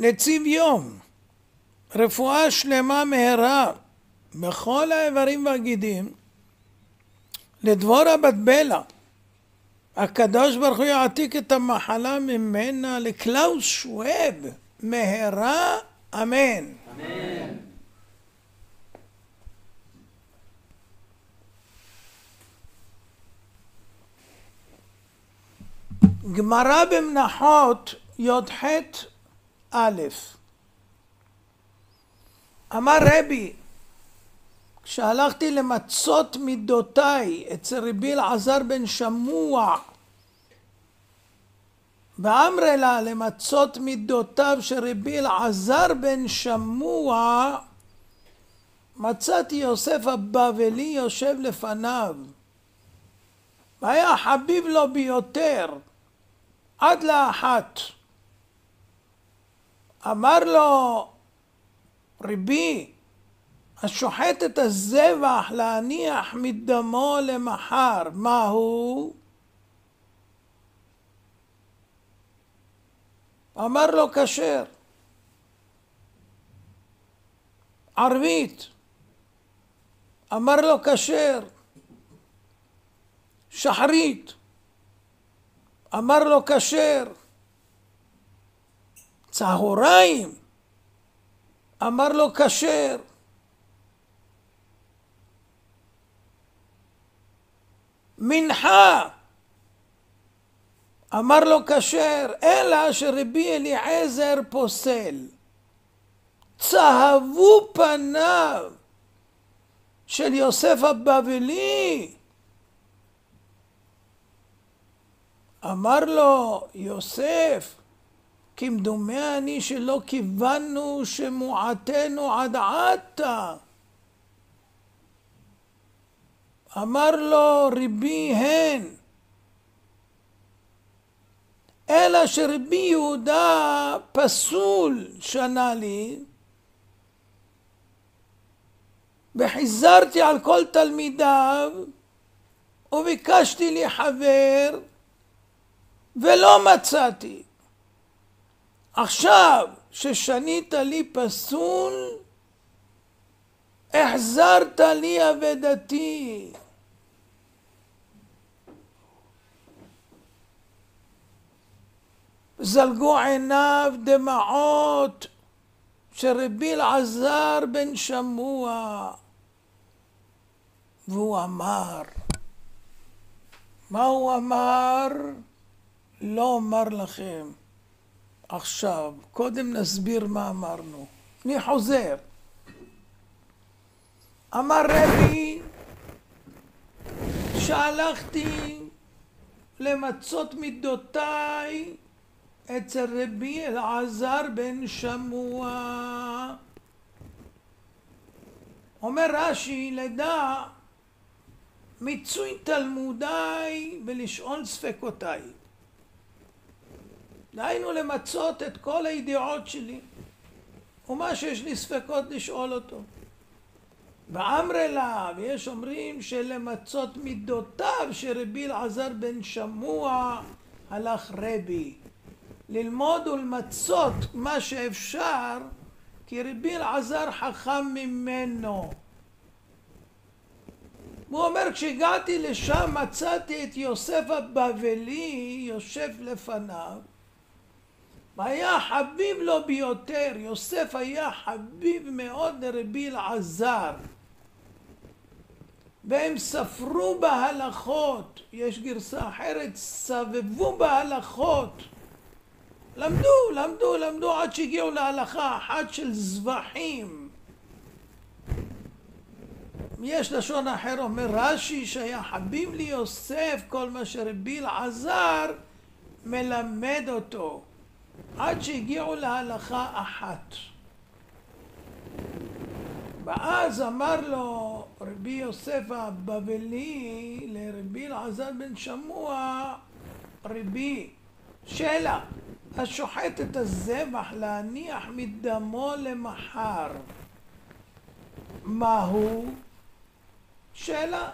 לציב יום, רפואה שלמה מהרה בכל האיברים והגידים, לדבורה בת בלה. הקדוש ברוך הוא יעתיק את המחלה ממנה לקלאוס שוואב מהרה, אמן. אמן. גמרא במנחות י"ח א'. אמר רבי, כשהלכתי למצות מידותיי אצל רבי אלעזר בן שמוע, ואמר לה למצות מידותיו של רבי אלעזר בן שמוע, מצאתי יוסף הבבלי יושב לפניו, והיה חביב לו ביותר עד לאחת. אמר לו רבי, השוחט את הזבח להניח מדמו למחר, מהו? אמר לו כשר. ערבית, אמר לו כשר. שחרית, אמר לו כשר. צהריים, אמר לו כשר. מנחה, אמר לו כשר, אלא שרבי אליעזר פוסל. צהבו פניו של יוסף הבבלי. אמר לו יוסף, כמדומה אני שלא כיוונו שמועתנו עד עתה. אמר לו רבי הן, אלא שרבי יהודה פסול שנה לי, וחיזרתי על כל תלמידיו, וביקשתי לי חבר, ולא מצאתי. עכשיו ששנית לי פסול, החזרת לי אבדתי. זלגו עיניו דמעות של רבי אלעזר בן שמוע, והוא אמר, מה הוא אמר? לא אומר לכם עכשיו, קודם נסביר מה אמרנו. אני חוזר. אמר רבי, שהלכתי למצות מידותיי אצל רבי אלעזר בן שמוע. אומר רש"י, לדע מיצוי תלמודיי ולשאול ספקותיי. דהיינו למצות את כל הידיעות שלי, ומה שיש לי ספקות לשאול אותו. ואמר לה, ויש אומרים שלמצות מידותיו של רבי אלעזר בן שמוע הלך רבי. ללמוד ולמצות מה שאפשר, כי רבי אלעזר חכם ממנו. הוא אומר, כשהגעתי לשם מצאתי את יוסף הבבלי יושב לפניו, והיה חביב לו ביותר. יוסף היה חביב מאוד לרבי אלעזר, והם ספרו בהלכות. יש גרסה אחרת, סבבו בהלכות. למדו עד שהגיעו להלכה אחת של זבחים. יש לשון אחר, אומר רש"י, שהיה חביב לי יוסף כל מה שרבי אלעזר מלמד אותו, עד שהגיעו להלכה אחת. ואז אמר לו רבי יוסף הבבלי לרבי אלעזר בן שמוע, רבי, שאלה, השוחט את הזבח להניח מדמו למחר, מהו? שאלה.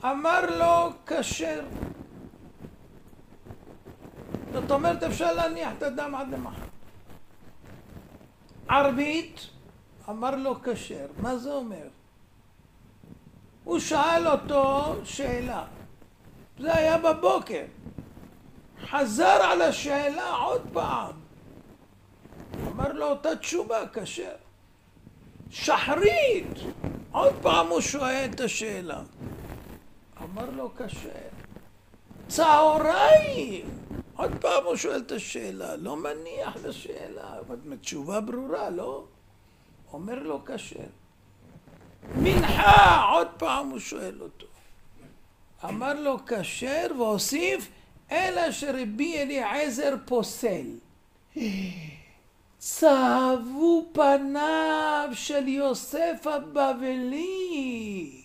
אמר לו כשר. זאת אומרת, אפשר להניח את הדם עד למחר. ערבית, אמר לו כשר. מה זה אומר? הוא שאל אותו שאלה. זה היה בבוקר. חזר על השאלה עוד פעם. אמר לו אותה תשובה, כשר. שחרית, עוד פעם הוא שואל את השאלה. אמר לו כשר. צהריים, עוד פעם הוא שואל את השאלה. לא מניח לשאלה, אבל תשובה ברורה, לא? אומר לו כשר. מנחה, עוד פעם הוא שואל אותו. אמר לו כשר והוסיף, אלא שרבי אליעזר פוסל. צהבו פניו של יוסף הבבלי.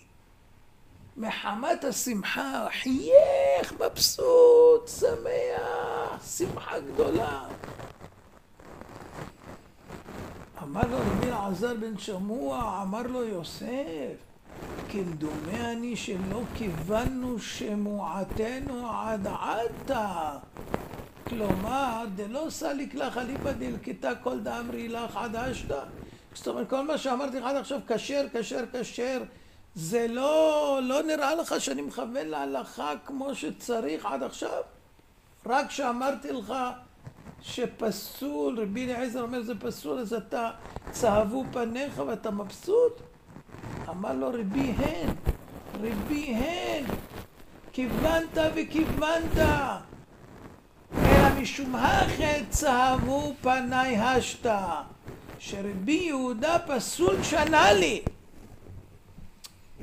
מחמת השמחה, חייך, מבסוט, שמח, שמחה גדולה. אמר לו רבי אלעזר בן שמוע, אמר לו יוסף, כמדומה אני שלא כיוונו שמועתנו עד עתה. כלומר, דלא סליק לך אליבא דלקתה כל דאמרי לך עד אשתא. זאת אומרת, כל מה שאמרתי לך עד עכשיו, כשר, כשר, כשר, זה לא נראה לך שאני מכוון להלכה כמו שצריך עד עכשיו? רק שאמרתי לך שפסול, רבי אליעזר אומר זה פסול, אז אתה צהבו פניך ואתה מבסוט? אמר לו רבי הן, כיוונת וכיוונת, אלא משום הכת צהבו פני השתא, שרבי יהודה פסול שנה לי.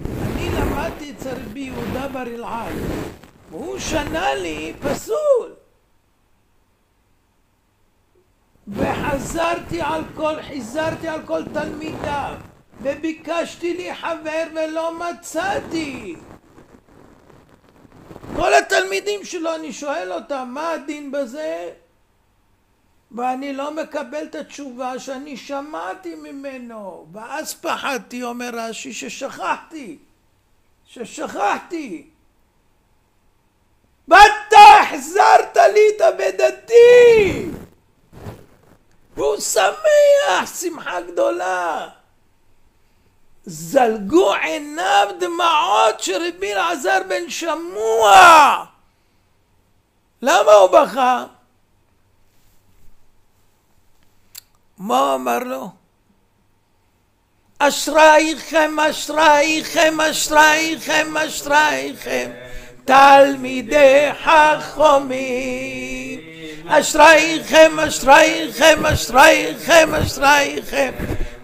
אני למדתי אצל רבי יהודה בר אלעאי, והוא שנה לי פסול. וחיזרתי על כל תלמידיו, וביקשתי לי חבר ולא מצאתי. כל התלמידים שלו, אני שואל אותם, מה הדין בזה? ואני לא מקבל את התשובה שאני שמעתי ממנו. ואז פחדתי, אומר רש"י, ששכחתי. ואתה החזרת לי את אבדתי. והוא שמח, שמחה גדולה. זלגו עיניו דמעות של רבי אלעזר בן שמוע. למה הוא בכה? מה אמר לו? אשרייכם, אשרייכם, אשרייכם, אשרייכם, תלמידי חכמים. אשרייכם, אשרייכם, אשרייכם, אשרייכם,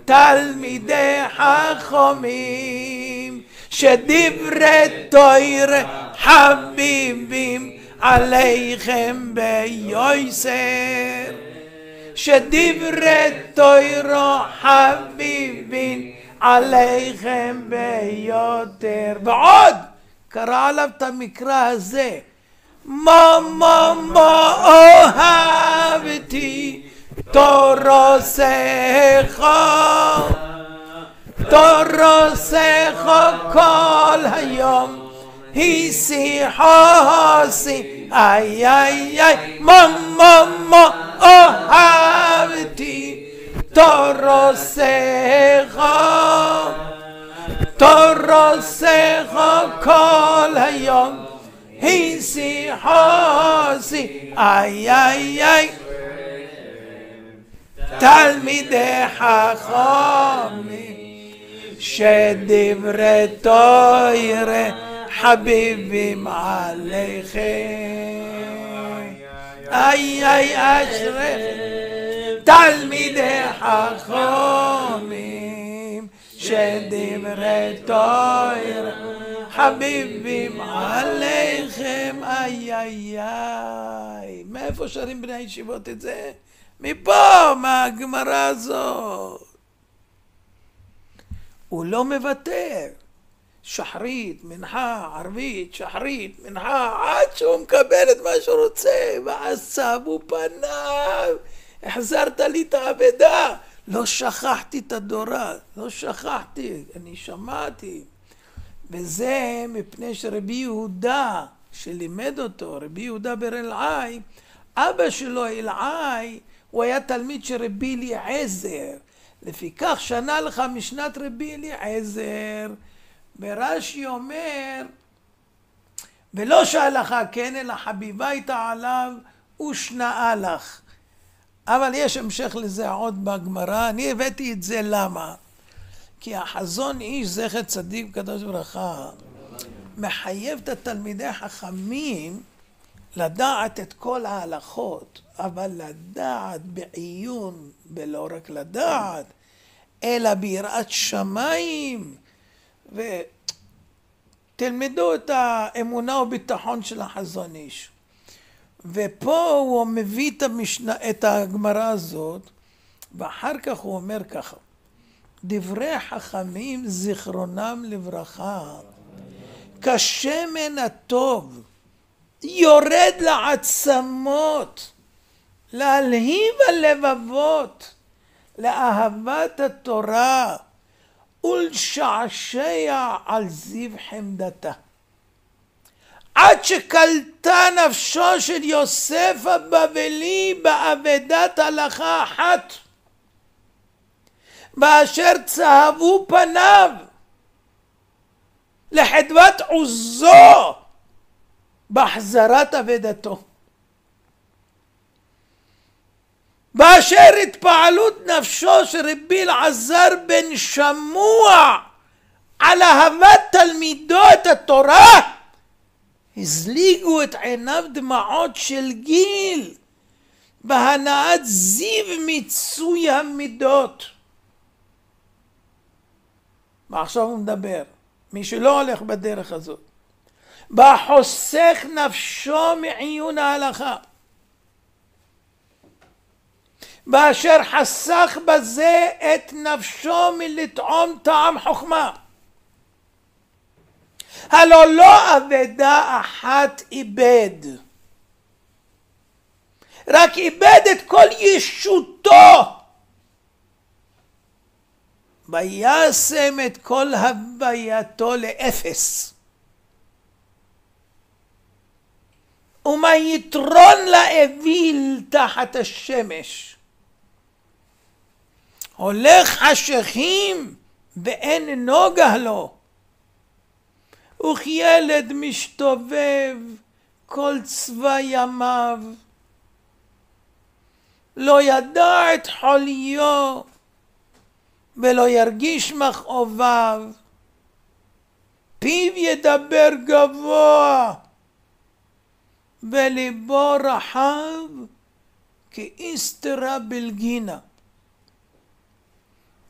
תלמידי חכמים, שדברי תורה חביבים עליכם ביוסר. שדברי תורה חביבים עליכם ביותר. ועוד קרא עליו את המקרא הזה, מה אוהבתי תורתך, תורתך כל היום השיחוסי. איי איי איי, מה אוהבתי תורתך, תורתך כל היום השיחוסי. איי איי איי, תלמידי חכמים, שדברי תורה חביבים עליכם. איי איי אשריכם, תלמידי חכמים, שדברי תורה חביבים עליכם. איי איי איי. מאיפה שרים בני הישיבות את זה? מפה, מהגמרא הזאת. הוא לא מוותר. שחרית, מנחה, ערבית, שחרית, מנחה, עד שהוא מקבל את מה שהוא רוצה. ואז צהבו פניו, החזרת לי את האבדה. לא שכחתי את הדורה, לא שכחתי, אני שמעתי. וזה מפני שרבי יהודה, שלימד אותו, רבי יהודה בר אלעאי, אבא שלו אלעאי, הוא היה תלמיד של רבי אליעזר. לפיכך שנה לך משנת רבי אליעזר. ברש"י אומר, ולא שאלך כן אלא חביבה הייתה עליו ושנאה לך. אבל יש המשך לזה עוד בגמרא. אני הבאתי את זה למה? כי החזון איש זכר צדיק קדוש ברכה מחייב את התלמידי חכמים לדעת את כל ההלכות, אבל לדעת בעיון, ולא רק לדעת, אלא ביראת שמיים. ותלמדו את האמונה וביטחון של החזון איש. ופה הוא מביא את הגמרא הזאת, ואחר כך הוא אומר ככה, דברי חכמים זיכרונם לברכה, כשמן הטוב, יורד לעצמות, להלהיב הלבבות, לאהבת התורה, ולשעשע על זיו חמדתה. עד שקלטה נפשו של יוסף הבבלי באבדת הלכה אחת, באשר צהבו פניו לחדוות עוזו בהחזרת אבדתו, באשר התפעלות נפשו של רבי אלעזר בן שמוע על אהבת תלמידו את התורה, הזליגו את עיניו דמעות של גיל בהנאת זיו מיצוי המידות. ועכשיו הוא מדבר, מי שלא הולך בדרך הזאת, בחוסך נפשו מעיון ההלכה, באשר חסך בזה את נפשו מלטעום טעם חוכמה, הלא לא אבדה אחת איבד, רק איבד את כל ישותו, וישם את כל הווייתו לאפס. ומה יתרון לאוויל תחת השמש? הולך חשכים ואין נוגה לו, וכילד משתובב כל צבא ימיו, לא ידע את חוליו ולא ירגיש מכאוביו, פיו ידבר גבוה וליבו רחב כאיסתרא בלגינה.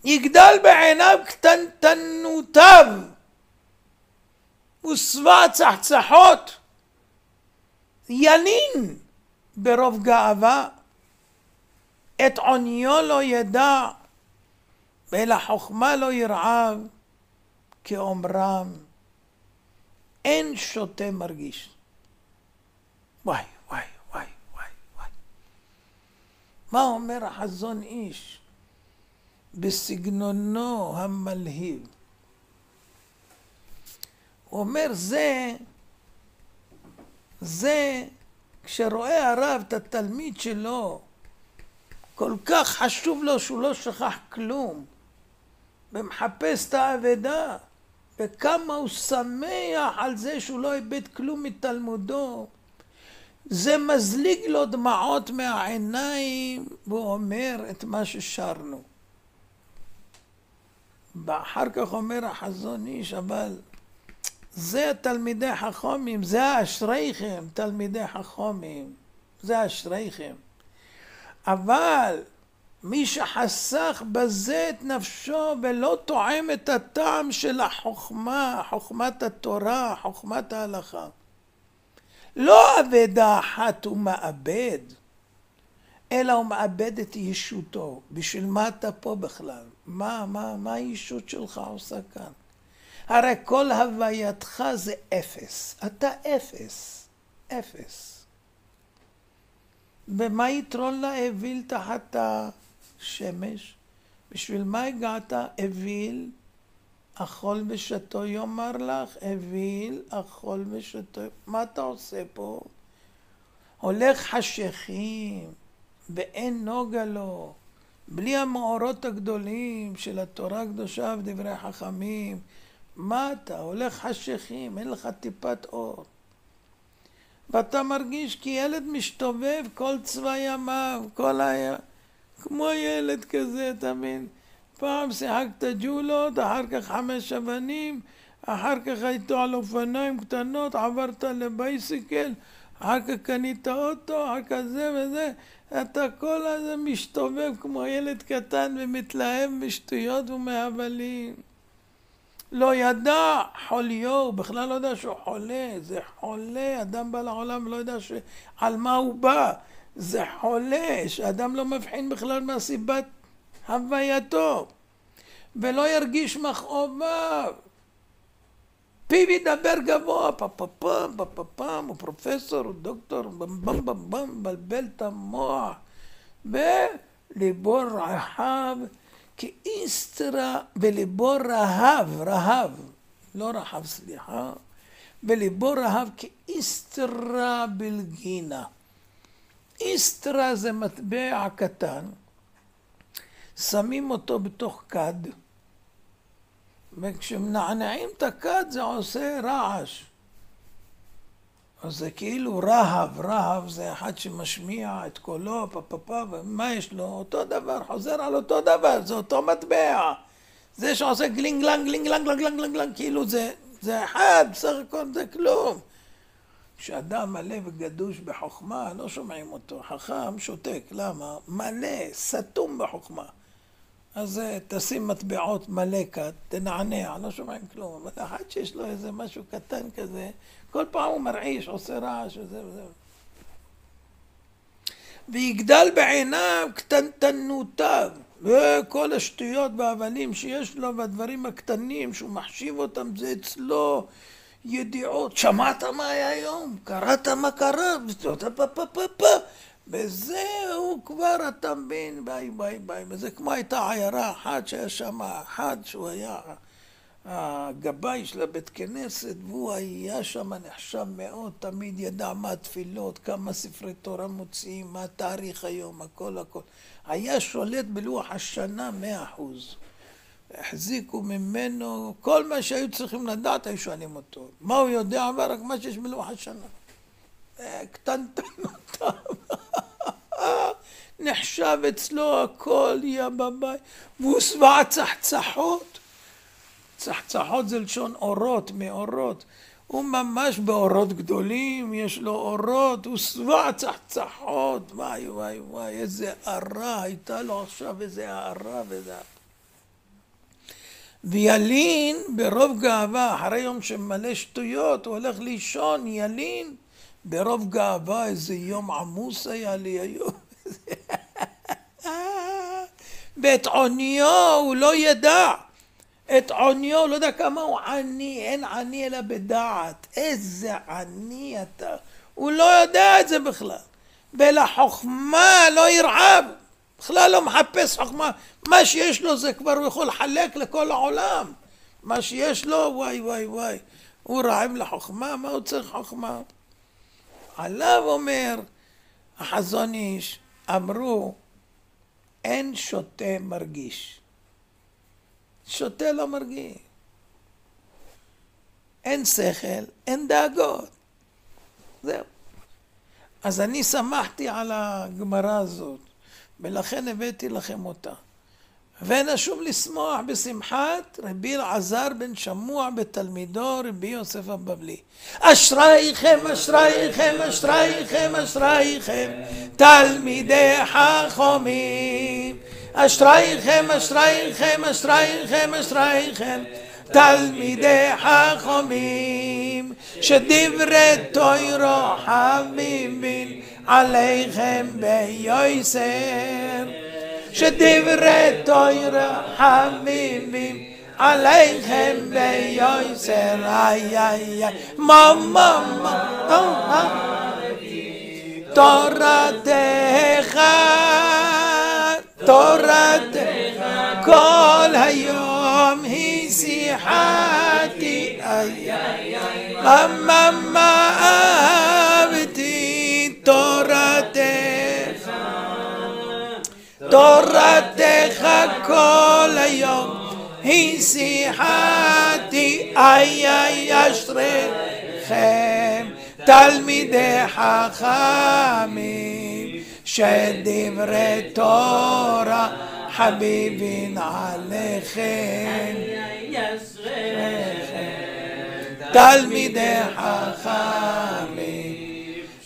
יגדל בעיניו קטנטנותיו ושבע צחצחות, ינין ברוב גאווה, את עוניו לא ידע ואל החוכמה לא ירעב, כאומרם אין שותה מרגיש. וואי וואי וואי וואי וואי. מה אומר החזון איש בסגנונו המלהיב? הוא אומר זה כשרואה הרב את התלמיד שלו כל כך חשוב לו שהוא לא שכח כלום ומחפש את האבדה, וכמה הוא שמח על זה שהוא לא איבד כלום מתלמודו, זה מזליג לו דמעות מהעיניים, והוא אומר את מה ששרנו. ואחר כך אומר החזון איש, אבל זה תלמידי חכמים, זה אשריכם תלמידי חכמים, זה אשריכם. אבל מי שחסך בזה את נפשו ולא טועם את הטעם של החוכמה, חוכמת התורה, חוכמת ההלכה, לא אבדה אחת הוא מאבד, אלא הוא מאבד את ישותו. בשביל מה אתה פה בכלל? מה הישות שלך עושה כאן? הרי כל הווייתך זה אפס. אתה אפס. אפס. ומה יתרון לאוויל תחת השמש? בשביל מה הגעת? אוויל, אכול ושתו יאמר לך, אוויל, אכול ושתו. מה אתה עושה פה? הולך חשכים ואין נוגה לו, בלי המאורות הגדולים של התורה הקדושה ודברי חכמים, מה אתה הולך חשכים, אין לך טיפת אור. ואתה מרגיש כי ילד משתובב כל צבא ימיו, כמו ילד כזה, אתה מבין? פעם שיחקת ג'ולות, אחר כך 5 אבנים, אחר כך היית על אופניים קטנות, עברת לבייסיקל, אחר כך קנית אוטו, אחר כך זה וזה, אתה כל הזה משתובב כמו ילד קטן ומתלהב משטויות ומהבלים. לא ידע חוליו, הוא בכלל לא יודע שהוא חולה, זה חולה, אדם בא לעולם לא יודע על מה הוא בא, זה חולה, שאדם לא מבחין בכלל מהסיבת הווייתו, ולא ירגיש מכאוביו. פיו ידבר גבוה, פפפם, הוא פרופסור, הוא דוקטור, במבמבם, מבלבל את המוח, וליבו רחב כאיסטרה, וליבו רהב, לא רחב, סליחה, וליבו רהב כאיסטרה בלגינה. איסטרה זה מטבע קטן, שמים אותו בתוך כד, וכשמנענעים את הכד זה עושה רעש. אז זה כאילו רהב זה אחד שמשמיע את קולו, ומה יש לו? אותו דבר, חוזר על אותו דבר, זה אותו מטבע. זה שעושה גלינג, כאילו זה אחד, בסך הכל זה כלום. כשאדם מלא וגדוש בחוכמה, לא שומעים אותו. חכם שותק, למה? מלא, סתום בחוכמה. אז תשים מטבעות מלא כת, תנענע, לא שומעים כלום. אבל אחד שיש לו איזה משהו קטן כזה, כל פעם הוא מרעיש, עושה רעש וזה וזה. ויגדל בעיניו קטנטנותיו, וכל השטויות והאבנים שיש לו והדברים הקטנים שהוא מחשיב אותם, זה אצלו ידיעות. שמעת מה היה היום? קראת מה קרה? וזהו כבר אתה מבין, ביי. וזה כמו הייתה עיירה אחת שהיה שם אחד שהוא היה הגבאי של הבית כנסת, והוא היה שם נחשב מאוד, תמיד ידע מה התפילות, כמה ספרי תורה מוציאים, מה התאריך היום, הכל. היה שולט בלוח השנה 100%. החזיקו ממנו, כל מה שהיו צריכים לדעת, היו שואלים אותו. מה הוא יודע? אבל רק מה שיש בלוח השנה. קטנטנותיו. נחשב אצלו הכל, יא בביי. והוא שבע צחצחות. צחצחות זה לשון אורות, מאורות. הוא ממש באורות גדולים, יש לו אורות, הוא שבע צחצחות. וואי, איזה ערה הייתה לו עכשיו, איזה הערה וזה. וילין ברוב גאווה, אחרי יום שמלא שטויות, הוא הולך לישון, ילין ברוב גאווה, איזה יום עמוס היה לי היום. ואת עוניו הוא לא ידע. את עוניו הוא לא יודע כמה הוא עני, אין עני אלא בדעת. איזה עני אתה. הוא לא יודע את זה בכלל. ולחוכמה לא ירעב. בכלל לא מחפש חוכמה. מה שיש לו זה כבר הוא יכול לחלק לכל העולם. מה שיש לו, וואי. הוא רעב לחוכמה, מה הוא צריך חוכמה? עליו אומר החזון איש, אמרו, אין שותה מרגיש. שותה לא מרגיש. אין שכל, אין דאגות. זהו. אז אני שמחתי על הגמרא הזאת, ולכן הבאתי לכם אותה. ונשוב לשמוח בשמחת רבי אלעזר בן שמוע בתלמידו רבי יוסף הבבלי. אשרייכם תלמידי חכמים. אשרייכם תלמידי חכמים, שדברי תורה חביבין עליכם ביוסר. שדברי תורה חביבים עליכם ביוסר. תורתך כל היום היא שיחתי. אהבתי תורתך כל היום היא שיחתי, איי אשריכם תלמידי חכמים שדברי תורה חביבין עליכם. תלמידי חכמים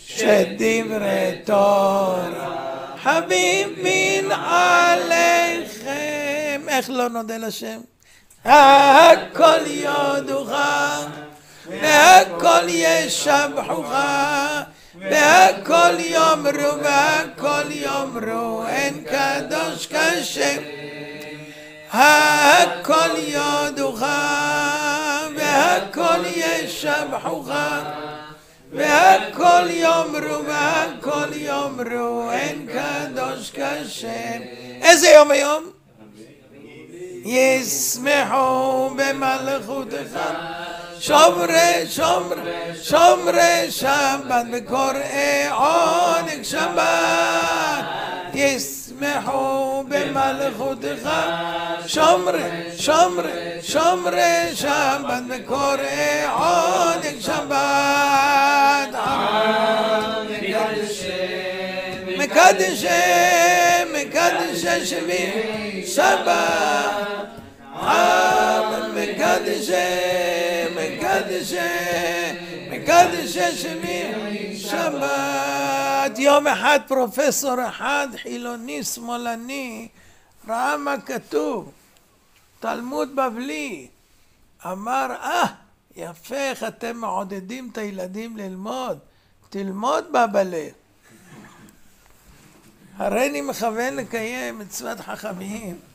שדברי תורה חביבין עליכם. איך לא נודה לשם? הכל יודוך והכל ישבחוך והכל יאמרו והכל יאמרו אין קדוש כשם. הכל יודוך והכל ישבחוך והכל יאמרו והכל יאמרו אין קדוש כשם. איזה יום היום? ישמחו במלכותך שומרי שבת וקוראי עונג שבת. ישמחו במלכותך שומרי שבת וקוראי עונג שבת. מקדש שבי שבת. מקדש שבי שבת. יום אחד פרופסור אחד חילוני שמאלני ראה מה כתוב תלמוד בבלי, אמר יפה איך אתם מעודדים את הילדים ללמוד, תלמוד בבלה. הרי אני מכוון לקיים מצוות חכמים.